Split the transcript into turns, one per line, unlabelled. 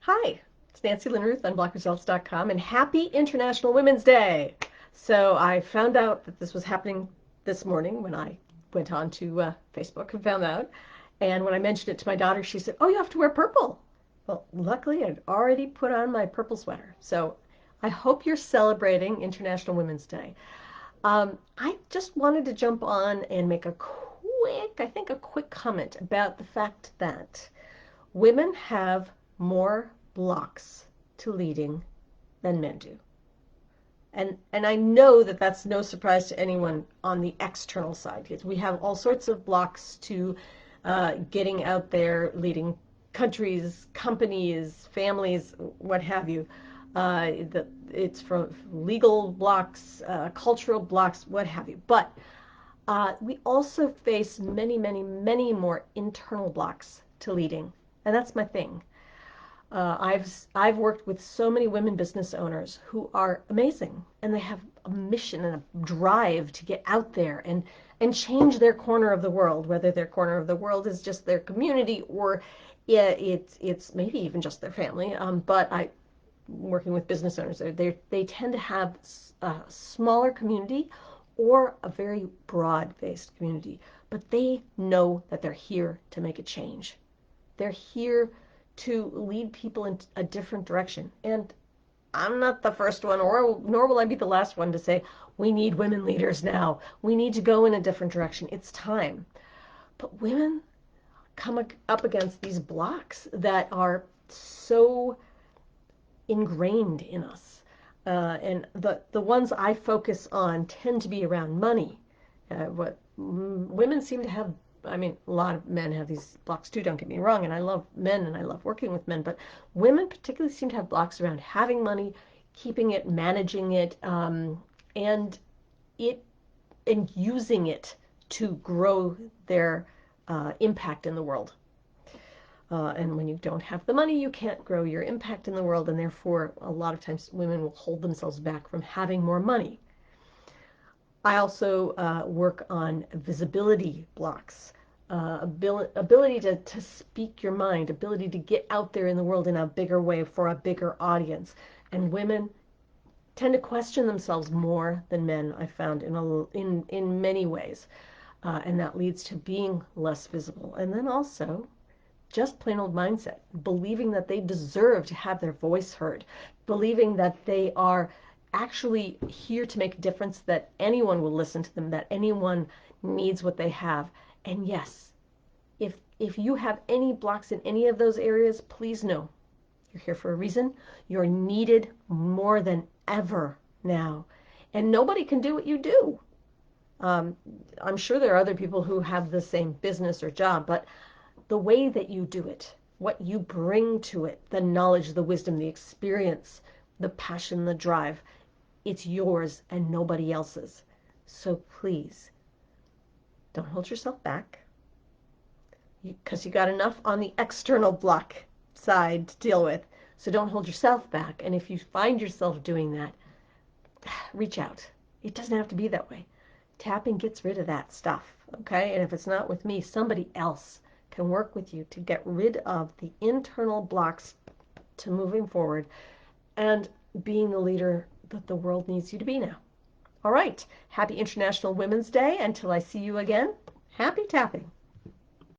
Hi, it's Nancy Lynn Ruth on blockresults.com, and happy International Women's Day. So I found out that this was happening this morning when I went on to Facebook and found out. And when I mentioned it to my daughter, she said, "Oh, you have to wear purple." Well, luckily I'd already put on my purple sweater. So I hope you're celebrating International Women's Day. I just wanted to jump on and make a quick comment about the fact that women have more blocks to leading than men do. And I know that that's no surprise to anyone on the external side, because we have all sorts of blocks to getting out there, leading countries, companies, families, what have you. It's from legal blocks, cultural blocks, what have you. But we also face many, many, many more internal blocks to leading. And that's my thing. I've worked with so many women business owners who are amazing, and they have a mission and a drive to get out there and change their corner of the world, whether their corner of the world is just their community or it's maybe even just their family. But I working with business owners, they tend to have a smaller community or a very broad-based community, but they know that they're here to make a change. They're here to lead people in a different direction. And I'm not the first one, or nor will I be the last one to say, we need women leaders now. We need to go in a different direction. It's time. But women come up against these blocks that are so ingrained in us. And the ones I focus on tend to be around money. What women seem to have, I mean, a lot of men have these blocks too, don't get me wrong, and I love men and I love working with men, but women particularly seem to have blocks around having money, keeping it, managing it, and it and using it to grow their impact in the world. And when you don't have the money, you can't grow your impact in the world, and therefore a lot of times women will hold themselves back from having more money. I also work on visibility blocks, ability to speak your mind, ability to get out there in the world in a bigger way for a bigger audience. And women tend to question themselves more than men, I found, in many ways. And that leads to being less visible. And then also just plain old mindset, believing that they deserve to have their voice heard, believing that they are actually here to make a difference, that anyone will listen to them, that anyone needs what they have. And yes, if you have any blocks in any of those areas, please know you're here for a reason. You're needed more than ever now. And nobody can do what you do. I'm sure there are other people who have the same business or job, but the way that you do it, what you bring to it, the knowledge, the wisdom, the experience, the passion, the drive, it's yours and nobody else's. So please, don't hold yourself back, because you got enough on the external block side to deal with. So don't hold yourself back. And if you find yourself doing that, reach out. It doesn't have to be that way. Tapping gets rid of that stuff, okay? And if it's not with me, somebody else can work with you to get rid of the internal blocks to moving forward and being the leader that the world needs you to be now. All right. Happy International Women's Day. Until I see you again, happy tapping.